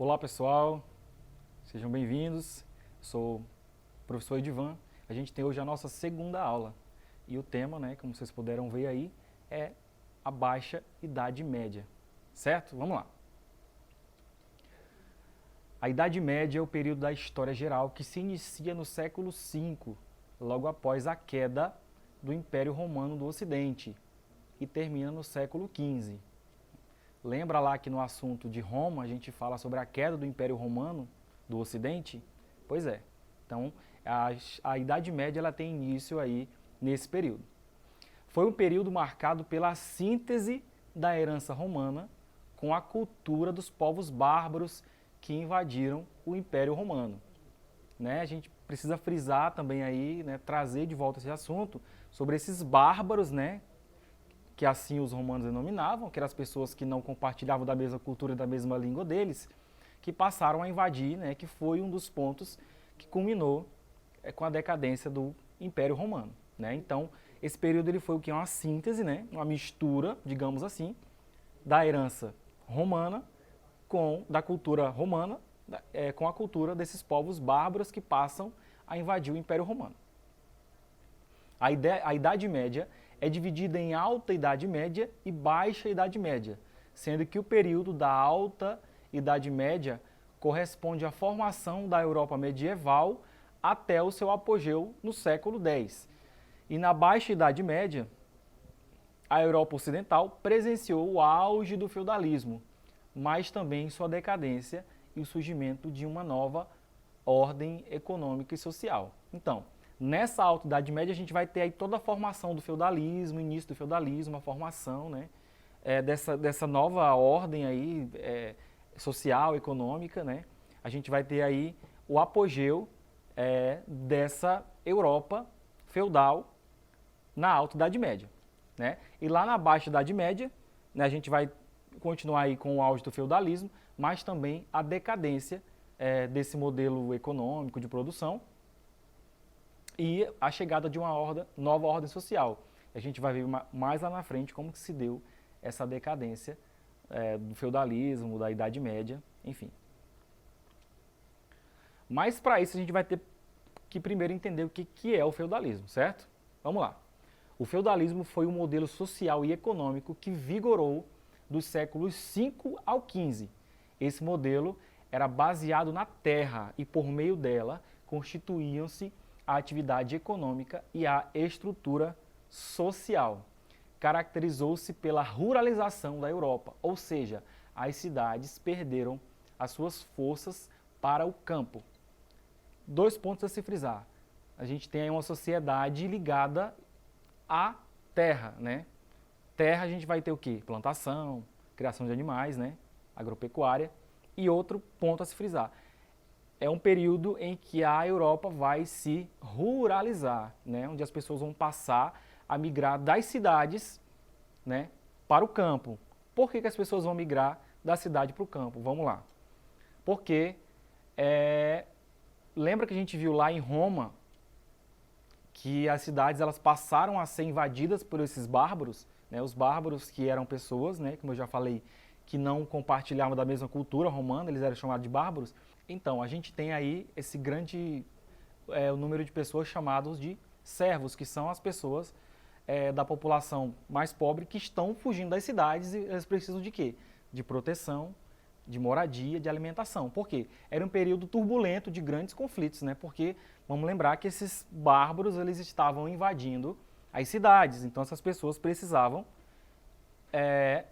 Olá pessoal, sejam bem-vindos. Sou o professor Edivan. A gente tem hoje a nossa segunda aula e o tema, como vocês puderam ver aí, é a Baixa Idade Média, certo? Vamos lá. A Idade Média é o período da história geral que se inicia no século V, logo após a queda do Império Romano do Ocidente, e termina no século XV. Lembra lá que no assunto de Roma a gente fala sobre a queda do Império Romano do Ocidente? Pois é. Então, a Idade Média ela tem início aí nesse período. Foi um período marcado pela síntese da herança romana com a cultura dos povos bárbaros que invadiram o Império Romano. A gente precisa frisar também aí, trazer de volta esse assunto sobre esses bárbaros, que assim os romanos denominavam, que eram as pessoas que não compartilhavam da mesma cultura e da mesma língua deles, que passaram a invadir, que foi um dos pontos que culminou com a decadência do Império Romano. Então, esse período ele foi o que? Uma síntese, uma mistura, digamos assim, da herança romana da cultura romana com a cultura desses povos bárbaros que passam a invadir o Império Romano. A Idade Média é dividida em Alta Idade Média e Baixa Idade Média, sendo que o período da Alta Idade Média corresponde à formação da Europa medieval até o seu apogeu no século X. E na Baixa Idade Média, a Europa Ocidental presenciou o auge do feudalismo, mas também sua decadência e o surgimento de uma nova ordem econômica e social. Então, nessa Alta Idade Média a gente vai ter aí toda a formação do feudalismo, o início do feudalismo, a formação dessa nova ordem aí, social, econômica. A gente vai ter aí o apogeu dessa Europa feudal na Alta Idade Média. E lá na Baixa Idade Média, a gente vai continuar aí com o auge do feudalismo, mas também a decadência desse modelo econômico de produção e a chegada de uma nova ordem social. A gente vai ver mais lá na frente como que se deu essa decadência do feudalismo, da Idade Média, enfim. Mas para isso a gente vai ter que primeiro entender o que é o feudalismo, certo? Vamos lá. O feudalismo foi um modelo social e econômico que vigorou dos séculos V ao XV. Esse modelo era baseado na terra e, por meio dela, constituíam-se a atividade econômica e a estrutura social. Caracterizou-se pela ruralização da Europa, ou seja, as cidades perderam as suas forças para o campo. 2 pontos a se frisar. A gente tem aí uma sociedade ligada à terra, Terra a gente vai ter o quê? Plantação, criação de animais, agropecuária. E outro ponto a se frisar. É um período em que a Europa vai se ruralizar, onde as pessoas vão passar a migrar das cidades para o campo. Por que as pessoas vão migrar da cidade para o campo? Vamos lá. Porque lembra que a gente viu lá em Roma que as cidades elas passaram a ser invadidas por esses bárbaros, os bárbaros que eram pessoas, como eu já falei, que não compartilhavam da mesma cultura romana, eles eram chamados de bárbaros. Então, a gente tem aí esse grande o número de pessoas chamados de servos, que são as pessoas da população mais pobre que estão fugindo das cidades e eles precisam de quê? De proteção, de moradia, de alimentação. Por quê? Era um período turbulento de grandes conflitos, Porque vamos lembrar que esses bárbaros eles estavam invadindo as cidades, então essas pessoas precisavam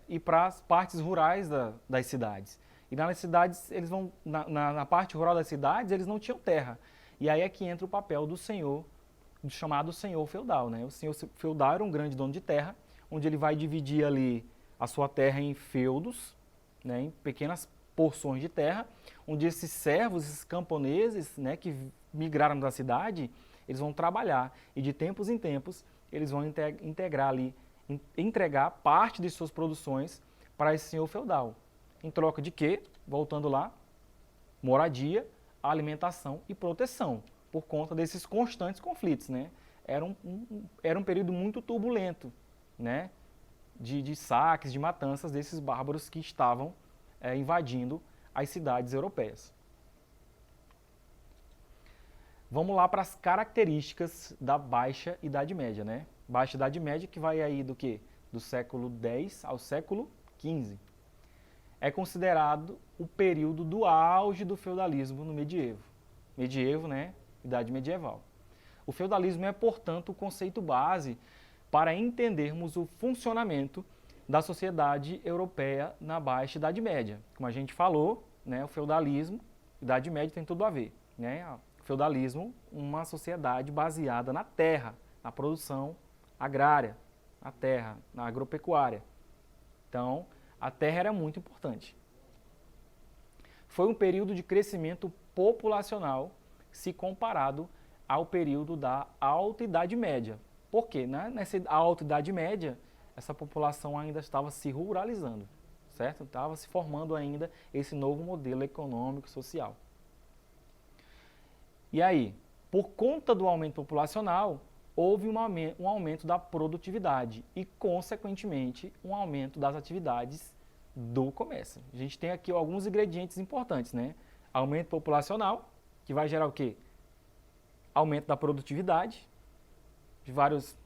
ir para as partes rurais das cidades. E nas cidades, eles vão na parte rural das cidades, eles não tinham terra. E aí é que entra o papel do senhor, do chamado senhor feudal. O senhor feudal era um grande dono de terra, onde ele vai dividir ali a sua terra em feudos, em pequenas porções de terra, onde esses servos, esses camponeses, que migraram da cidade, eles vão trabalhar. E de tempos em tempos, eles vão entregar parte de suas produções para esse senhor feudal. Em troca de quê? Voltando lá, moradia, alimentação e proteção, por conta desses constantes conflitos. Era um período muito turbulento, de saques, de matanças desses bárbaros que estavam invadindo as cidades europeias. Vamos lá para as características da Baixa Idade Média, né? Baixa Idade Média que vai aí do quê? Do século X ao século XV. É considerado o período do auge do feudalismo no medievo. Medievo, né? Idade medieval. O feudalismo é, portanto, o conceito base para entendermos o funcionamento da sociedade europeia na Baixa Idade Média. Como a gente falou, né, o feudalismo, Idade Média tem tudo a ver, né? O feudalismo, uma sociedade baseada na terra, na produção agrária, na terra, na agropecuária. Então, a terra era muito importante. Foi um período de crescimento populacional se comparado ao período da Alta Idade Média. Por quê? Nessa Alta Idade Média, essa população ainda estava se ruralizando, certo? Estava se formando ainda esse novo modelo econômico e social. E aí, por conta do aumento populacional, houve um aumento da produtividade e, consequentemente, um aumento das atividades do comércio. A gente tem aqui alguns ingredientes importantes, né? Aumento populacional, que vai gerar o quê? Aumento da produtividade, de vários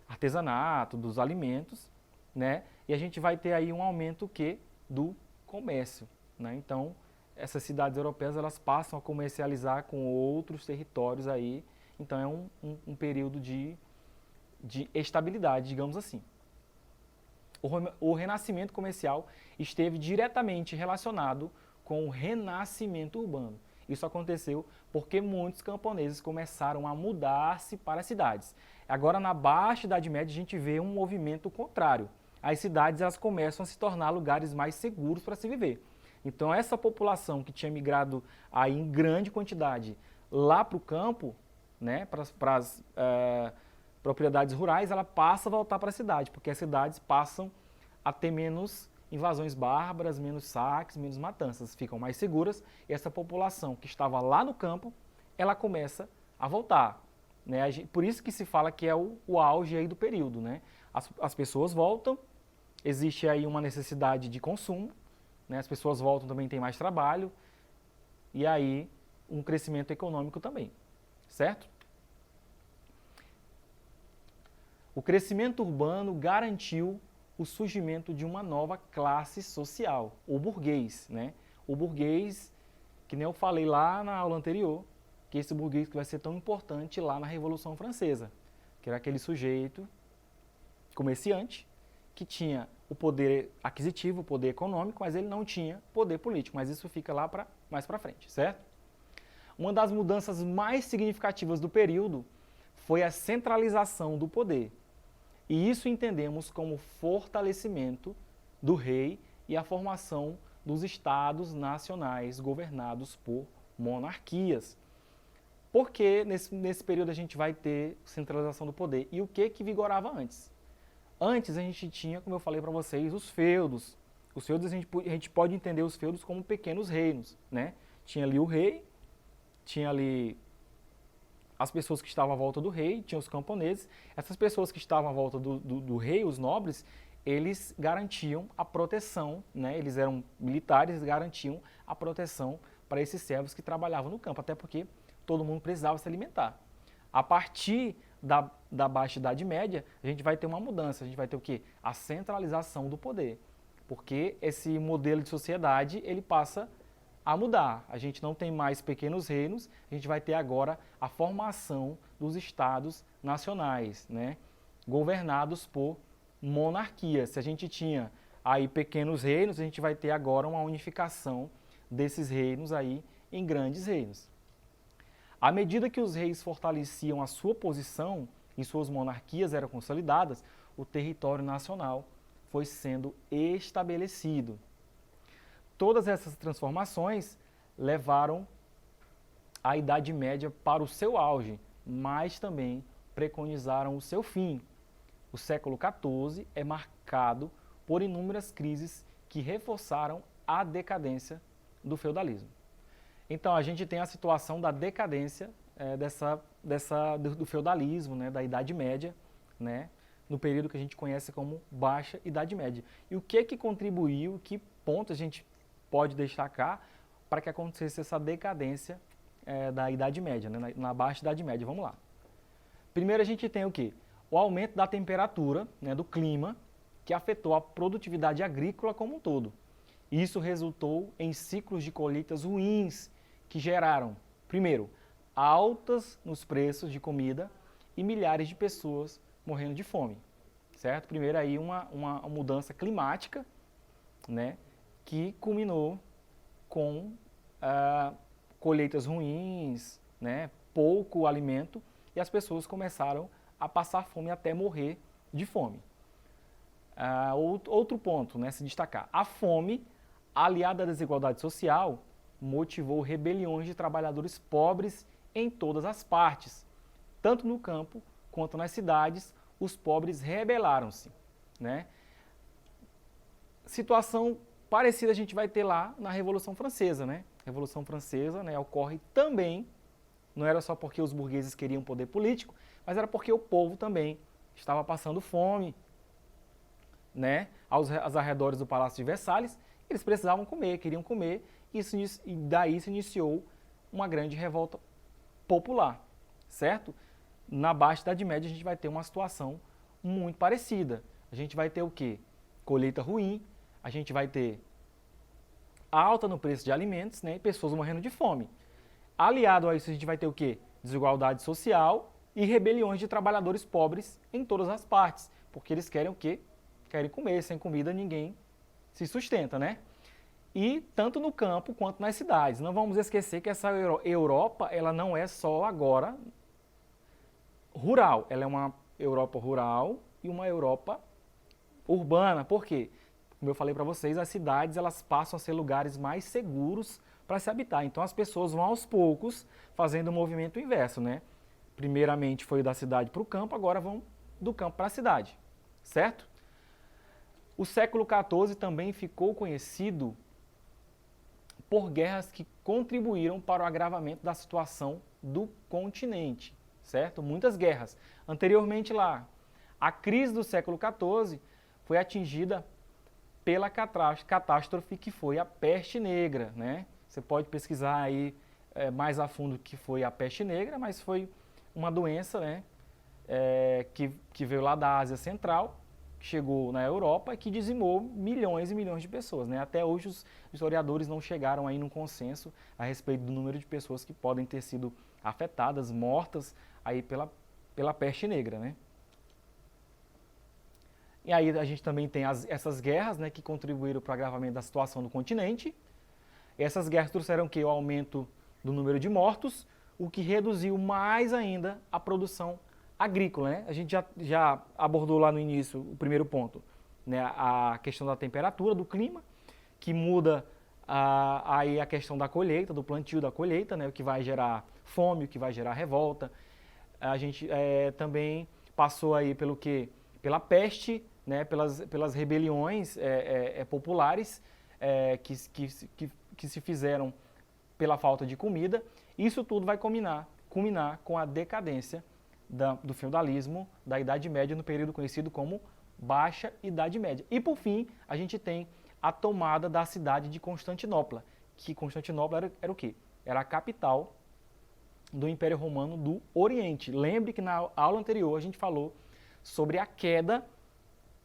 artesanatos, dos alimentos, né? E a gente vai ter aí um aumento do comércio, né? Então, essas cidades europeias elas passam a comercializar com outros territórios aí, então é um período de estabilidade, digamos assim. O renascimento comercial esteve diretamente relacionado com o renascimento urbano. Isso aconteceu porque muitos camponeses começaram a mudar-se para as cidades. Agora, na Baixa Idade Média, a gente vê um movimento contrário. As cidades elas começam a se tornar lugares mais seguros para se viver. Então, essa população que tinha migrado aí em grande quantidade lá para o campo, né, para as propriedades rurais, ela passa a voltar para a cidade, porque as cidades passam a ter menos invasões bárbaras, menos saques, menos matanças, ficam mais seguras e essa população que estava lá no campo, ela começa a voltar. Né? Por isso que se fala que é o auge aí do período. Né? As pessoas voltam, existe aí uma necessidade de consumo, né? As pessoas voltam, também tem mais trabalho e aí um crescimento econômico também, certo? O crescimento urbano garantiu o surgimento de uma nova classe social, o burguês, né? O burguês, que nem eu falei lá na aula anterior, que esse burguês que vai ser tão importante lá na Revolução Francesa, que era aquele sujeito comerciante que tinha o poder aquisitivo, o poder econômico, mas ele não tinha poder político, mas isso fica lá mais para frente, certo? Uma das mudanças mais significativas do período foi a centralização do poder. E isso entendemos como fortalecimento do rei e a formação dos estados nacionais governados por monarquias. Porque nesse período a gente vai ter centralização do poder. E o que vigorava antes? Antes a gente tinha, como eu falei para vocês, os feudos. Os feudos a gente pode entender os feudos como pequenos reinos, né? Tinha ali o rei, tinha ali as pessoas que estavam à volta do rei, tinha os camponeses. Essas pessoas que estavam à volta do rei, os nobres, eles garantiam a proteção, né? Eles eram militares, garantiam a proteção para esses servos que trabalhavam no campo, até porque todo mundo precisava se alimentar. A partir da Baixa Idade Média, a gente vai ter uma mudança, a gente vai ter o quê? A centralização do poder, porque esse modelo de sociedade, ele passa a mudar. A gente não tem mais pequenos reinos, a gente vai ter agora a formação dos estados nacionais, né? Governados por monarquias. Se a gente tinha aí pequenos reinos, a gente vai ter agora uma unificação desses reinos aí em grandes reinos. À medida que os reis fortaleciam a sua posição e suas monarquias eram consolidadas, o território nacional foi sendo estabelecido. Todas essas transformações levaram a Idade Média para o seu auge, mas também preconizaram o seu fim. O século XIV é marcado por inúmeras crises que reforçaram a decadência do feudalismo. Então, a gente tem a situação da decadência do feudalismo, né, da Idade Média, né, no período que a gente conhece como Baixa Idade Média. E o que contribuiu, que ponto a gente pode destacar para que acontecesse essa decadência da Idade Média, né? Na Baixa Idade Média. Vamos lá. Primeiro a gente tem o quê? O aumento da temperatura, né, do clima, que afetou a produtividade agrícola como um todo. Isso resultou em ciclos de colheitas ruins que geraram, primeiro, altas nos preços de comida e milhares de pessoas morrendo de fome, certo? Primeiro aí uma mudança climática, né, que culminou com colheitas ruins, né, pouco alimento, e as pessoas começaram a passar fome até morrer de fome. Outro ponto, né, se destacar, a fome, aliada à desigualdade social, motivou rebeliões de trabalhadores pobres em todas as partes. Tanto no campo quanto nas cidades, os pobres rebelaram-se, né? Situação parecida a gente vai ter lá na Revolução Francesa, né? A Revolução Francesa, né, ocorre também, não era só porque os burgueses queriam poder político, mas era porque o povo também estava passando fome, né, aos arredores do Palácio de Versalhes. Eles precisavam comer, queriam comer, e daí se iniciou uma grande revolta popular, certo? Na Baixa Idade Média a gente vai ter uma situação muito parecida. A gente vai ter o quê? Colheita ruim, a gente vai ter alta no preço de alimentos, né, e pessoas morrendo de fome. Aliado a isso a gente vai ter o quê? Desigualdade social e rebeliões de trabalhadores pobres em todas as partes, porque eles querem o quê? Querem comer, sem comida ninguém se sustenta, né? E tanto no campo quanto nas cidades. Não vamos esquecer que essa Europa, ela não é só agora rural, ela é uma Europa rural e uma Europa urbana. Por quê? Como eu falei para vocês, as cidades elas passam a ser lugares mais seguros para se habitar. Então as pessoas vão aos poucos fazendo o movimento inverso, né? Primeiramente foi da cidade para o campo, agora vão do campo para a cidade, certo? O século XIV também ficou conhecido por guerras que contribuíram para o agravamento da situação do continente, certo? Muitas guerras. Anteriormente lá, a crise do século XIV foi atingida pela catástrofe que foi a peste negra, né? Você pode pesquisar aí mais a fundo o que foi a peste negra, mas foi uma doença, né, que veio lá da Ásia Central, chegou na Europa e que dizimou milhões e milhões de pessoas, né? Até hoje os historiadores não chegaram aí num consenso a respeito do número de pessoas que podem ter sido afetadas, mortas aí pela peste negra, né? E aí a gente também tem essas guerras, né, que contribuíram para o agravamento da situação do continente. Essas guerras trouxeram o aumento do número de mortos, o que reduziu mais ainda a produção agrícola, né? A gente já abordou lá no início o primeiro ponto, né? A questão da temperatura, do clima, que muda aí a questão da colheita, do plantio da colheita, né? O que vai gerar fome, o que vai gerar revolta. A gente também passou aí pela peste, né? Pelas rebeliões populares que se fizeram pela falta de comida. Isso tudo vai culminar com a decadência do feudalismo, da Idade Média, no período conhecido como Baixa Idade Média. E por fim, a gente tem a tomada da cidade de Constantinopla, que Constantinopla era o quê? Era a capital do Império Romano do Oriente. Lembre que na aula anterior a gente falou sobre a queda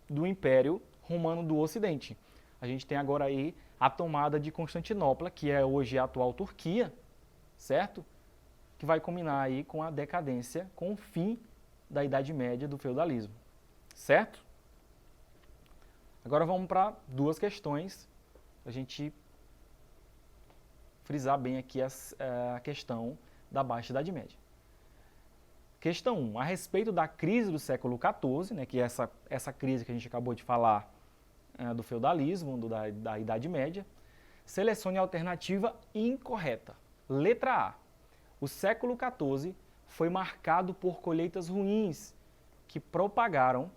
do Império Romano do Ocidente. A gente tem agora aí a tomada de Constantinopla, que é hoje a atual Turquia, certo? Que vai culminar aí com a decadência, com o fim da Idade Média do feudalismo, certo? Agora vamos para duas questões, a gente frisar bem aqui a questão da Baixa Idade Média. Questão 1. A respeito da crise do século XIV, né, que é essa crise que a gente acabou de falar do feudalismo, da Idade Média, selecione a alternativa incorreta. Letra A. O século XIV foi marcado por colheitas ruins que propagaram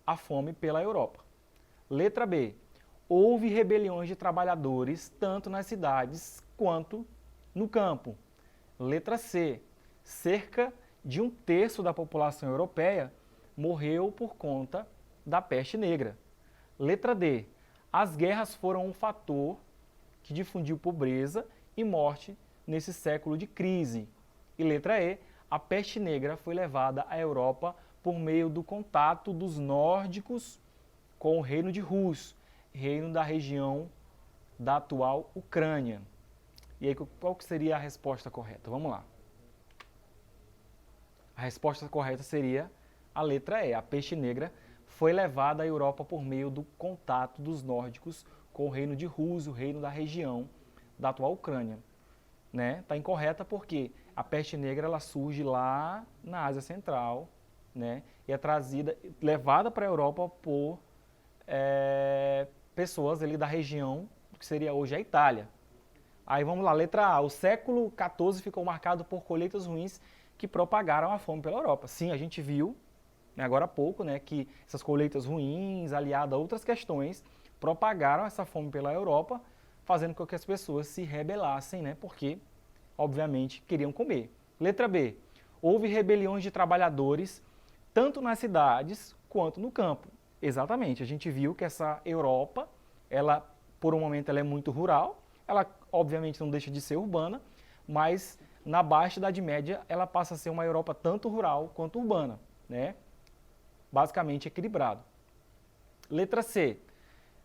a fome pela Europa. Letra B. Houve rebeliões de trabalhadores tanto nas cidades quanto no campo. Letra C. Cerca de 1/3 da população europeia morreu por conta da peste negra. Letra D. As guerras foram um fator que difundiu pobreza e morte nesse século de crise. E letra E, a peste negra foi levada à Europa por meio do contato dos nórdicos com o reino de Rus, reino da região da atual Ucrânia. E aí, qual que seria a resposta correta? Vamos lá. A resposta correta seria a letra E. A peste negra foi levada à Europa por meio do contato dos nórdicos com o reino de Rus, o reino da região da atual Ucrânia. Né? Tá incorreta porque a peste negra ela surge lá na Ásia Central, né? E é levada para a Europa por pessoas ali da região que seria hoje a Itália. Aí vamos lá, letra A. O século XIV ficou marcado por colheitas ruins que propagaram a fome pela Europa. Sim, a gente viu, né, agora há pouco, né, que essas colheitas ruins, aliadas a outras questões, propagaram essa fome pela Europa, fazendo com que as pessoas se rebelassem, né, porque, obviamente, queriam comer. Letra B. Houve rebeliões de trabalhadores, tanto nas cidades quanto no campo. Exatamente, a gente viu que essa Europa, ela, por um momento, ela é muito rural, ela, obviamente, não deixa de ser urbana, mas na Baixa Idade Média ela passa a ser uma Europa tanto rural quanto urbana, né? Basicamente equilibrado. Letra C.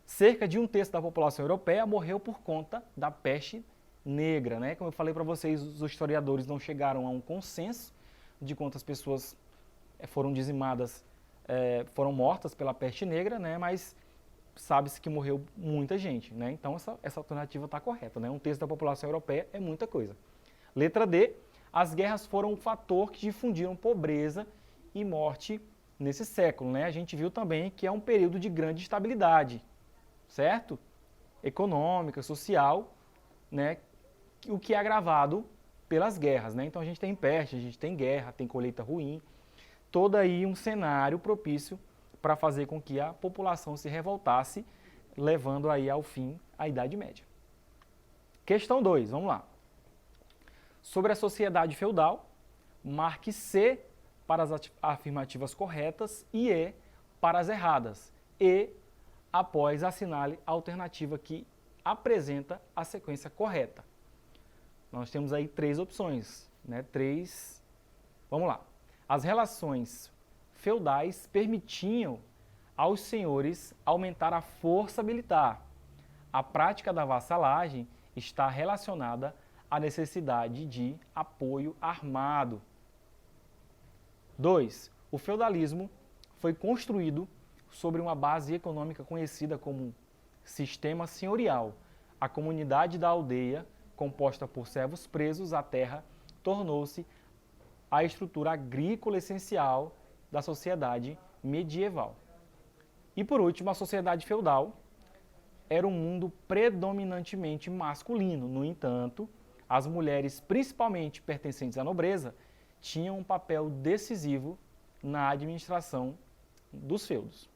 Cerca de 1/3 da população europeia morreu por conta da peste negra, né? Como eu falei para vocês, os historiadores não chegaram a um consenso de quantas pessoas foram dizimadas, foram mortas pela peste negra, né? Mas sabe-se que morreu muita gente, né? Então essa alternativa está correta, né? 1/3 da população europeia é muita coisa. Letra D, as guerras foram um fator que difundiram pobreza e morte nesse século, né? A gente viu também que é um período de grande estabilidade, certo? Econômica, social, né? O que é agravado pelas guerras, né? Então a gente tem peste, a gente tem guerra, tem colheita ruim, todo aí um cenário propício para fazer com que a população se revoltasse, levando aí ao fim a Idade Média. Questão 2, vamos lá. Sobre a sociedade feudal, marque C para as afirmativas corretas e E para as erradas. E, após, assinale a alternativa que apresenta a sequência correta. Nós temos aí 3 opções, né? Vamos lá. As relações feudais permitiam aos senhores aumentar a força militar. A prática da vassalagem está relacionada à necessidade de apoio armado. 2. O feudalismo foi construído sobre uma base econômica conhecida como sistema senhorial. A comunidade da aldeia, composta por servos presos à terra, tornou-se a estrutura agrícola essencial da sociedade medieval. E por último, a sociedade feudal era um mundo predominantemente masculino. No entanto, as mulheres, principalmente pertencentes à nobreza, tinham um papel decisivo na administração dos feudos.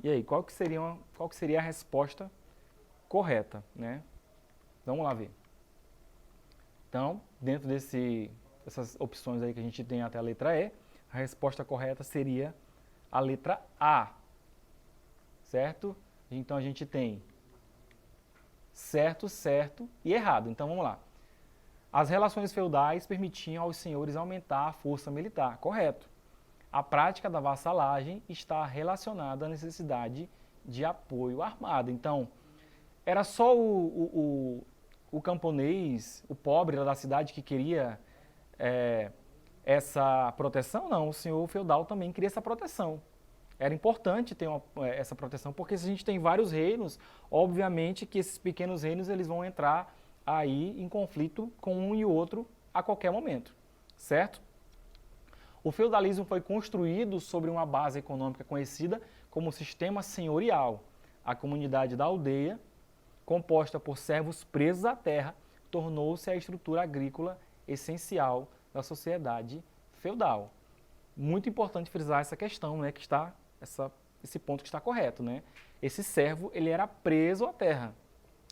E aí, qual que seria a resposta correta, né? Vamos lá ver. Então, dentro dessas opções aí que a gente tem até a letra E, a resposta correta seria a letra A, certo? Então a gente tem certo, certo e errado. Então vamos lá. As relações feudais permitiam aos senhores aumentar a força militar, correto. A prática da vassalagem está relacionada à necessidade de apoio armado. Então, era só o camponês, o pobre lá da cidade que queria essa proteção? Não, o senhor feudal também queria essa proteção. Era importante ter essa proteção, porque se a gente tem vários reinos, obviamente que esses pequenos reinos eles vão entrar aí em conflito com um e o outro a qualquer momento, certo? O feudalismo foi construído sobre uma base econômica conhecida como sistema senhorial. A comunidade da aldeia, composta por servos presos à terra, tornou-se a estrutura agrícola essencial da sociedade feudal. Muito importante frisar essa questão, né, que está esse ponto que está correto, né? Esse servo, ele era preso à terra,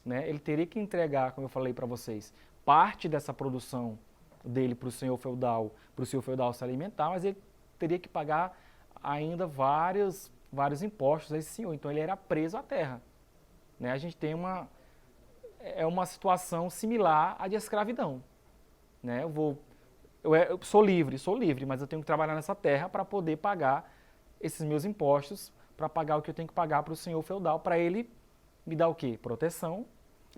né? Ele teria que entregar, como eu falei para vocês, parte dessa produção dele para o senhor feudal se alimentar, mas ele teria que pagar ainda vários impostos a esse senhor. Então ele era preso à terra, né? A gente tem é uma situação similar à de escravidão, né? Eu sou livre, mas eu tenho que trabalhar nessa terra para poder pagar esses meus impostos, para pagar o que eu tenho que pagar para o senhor feudal, para ele me dar o quê? Proteção,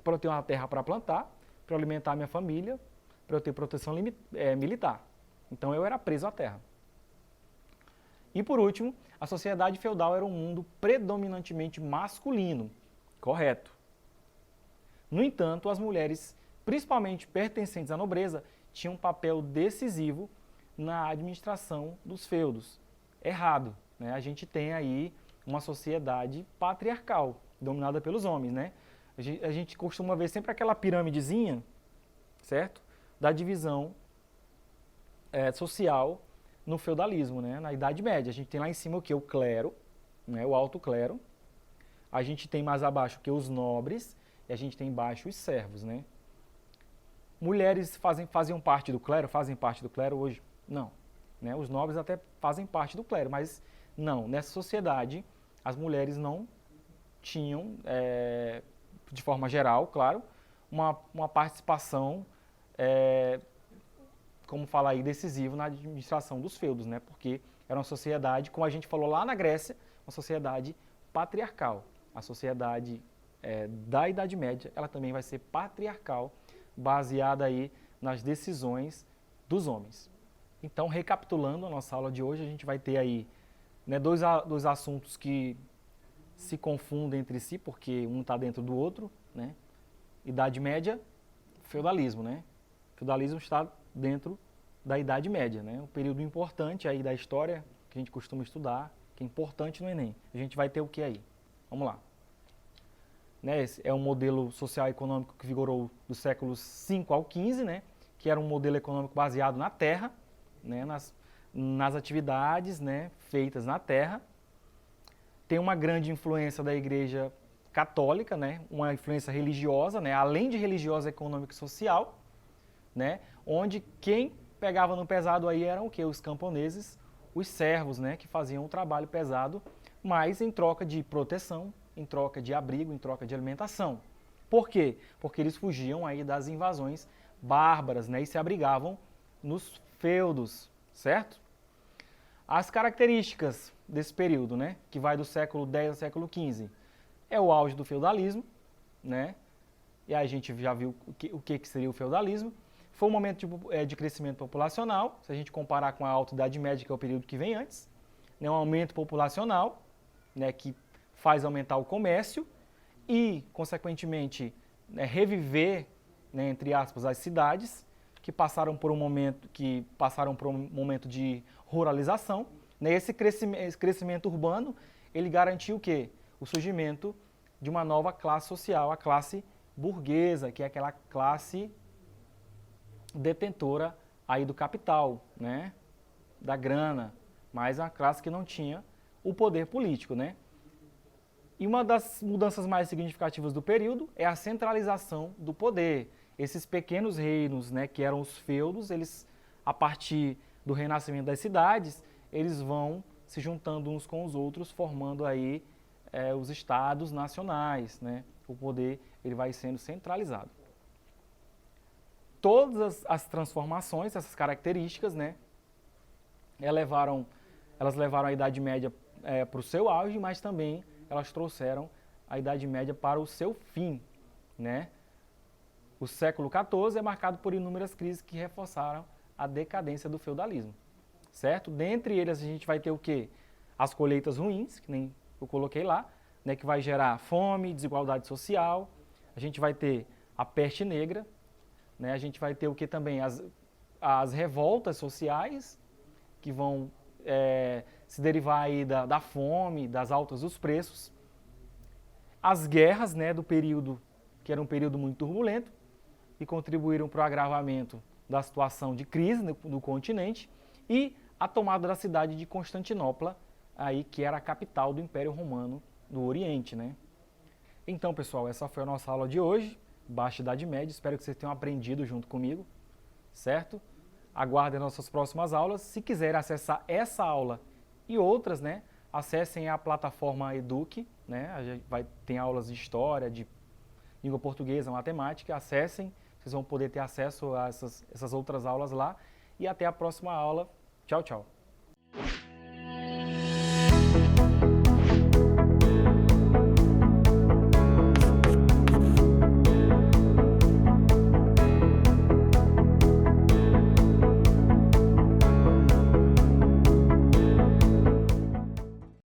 para eu ter uma terra para plantar, para eu alimentar a minha família, para eu ter proteção militar. Então eu era preso à terra. E por último, a sociedade feudal era um mundo predominantemente masculino, correto. No entanto, as mulheres, principalmente pertencentes à nobreza, tinham um papel decisivo na administração dos feudos. Errado, né? A gente tem aí uma sociedade patriarcal, dominada pelos homens, né? A gente costuma ver sempre aquela piramidezinha, certo? Da divisão social no feudalismo, né? Na Idade Média. A gente tem lá em cima o que? O clero, né? O alto clero. A gente tem mais abaixo o que? Os nobres. E a gente tem embaixo os servos, né? Mulheres faziam parte do clero, fazem parte do clero hoje? Não. Né? Os nobres até fazem parte do clero, mas não. Nessa sociedade, as mulheres não tinham, de forma geral, claro, uma participação, como falar aí, decisiva na administração dos feudos, né? Porque era uma sociedade, como a gente falou lá na Grécia, uma sociedade patriarcal. A sociedade da Idade Média, ela também vai ser patriarcal, baseada aí nas decisões dos homens. Então, recapitulando a nossa aula de hoje, a gente vai ter aí, né, dois assuntos que se confundem entre si, porque um está dentro do outro, né? Idade Média, feudalismo, né? Feudalismo está dentro da Idade Média, né? Um período importante aí da história que a gente costuma estudar, que é importante no Enem. A gente vai ter o que aí? Vamos lá. Né, esse é um modelo social e econômico que vigorou dos séculos 5 ao 15, né, que era um modelo econômico baseado na terra, né, nas atividades, né, feitas na terra. Tem uma grande influência da Igreja Católica, né, uma influência religiosa, né, além de religiosa, econômica e social, né, onde quem pegava no pesado aí eram o quê? Os camponeses, os servos, né, que faziam um trabalho pesado, mas em troca de proteção, em troca de abrigo, em troca de alimentação. Por quê? Porque eles fugiam aí das invasões bárbaras, né, e se abrigavam nos feudos, certo? As características desse período, né, que vai do século X ao século XV, é o auge do feudalismo, né, e aí a gente já viu o que seria o feudalismo. Foi um momento de crescimento populacional, se a gente comparar com a Alta Idade Média, que é o período que vem antes, né, um aumento populacional, né, que faz aumentar o comércio e, consequentemente, né, reviver, né, entre aspas, as cidades que passaram por um momento de ruralização. Né, esse crescimento urbano, ele garantiu o quê? O surgimento de uma nova classe social, a classe burguesa, que é aquela classe detentora aí do capital, né, da grana, mas a classe que não tinha o poder político, né? E uma das mudanças mais significativas do período é a centralização do poder. Esses pequenos reinos, né, que eram os feudos, eles, a partir do renascimento das cidades, eles vão se juntando uns com os outros, formando aí os estados nacionais, né? O poder ele vai sendo centralizado. Todas as transformações, essas características, né, elas levaram a Idade Média para o seu auge, mas também elas trouxeram a Idade Média para o seu fim, né? O século XIV é marcado por inúmeras crises que reforçaram a decadência do feudalismo, certo? Dentre eles a gente vai ter o quê? As colheitas ruins, que nem eu coloquei lá, né, que vai gerar fome, desigualdade social. A gente vai ter a peste negra, né? A gente vai ter o que também? As revoltas sociais, que vão se derivar aí da fome, das altas dos preços. As guerras, né, do período, que era um período muito turbulento, e contribuíram para o agravamento da situação de crise no continente, e a tomada da cidade de Constantinopla, aí, que era a capital do Império Romano do Oriente, né? Então, pessoal, essa foi a nossa aula de hoje, Baixa Idade Média. Espero que vocês tenham aprendido junto comigo, certo? Aguardem nossas próximas aulas. Se quiserem acessar essa aula e outras, né, acessem a plataforma Eduque, né? Tem aulas de história, de língua portuguesa, matemática. Acessem, vocês vão poder ter acesso a essas outras aulas lá. E até a próxima aula. Tchau, tchau.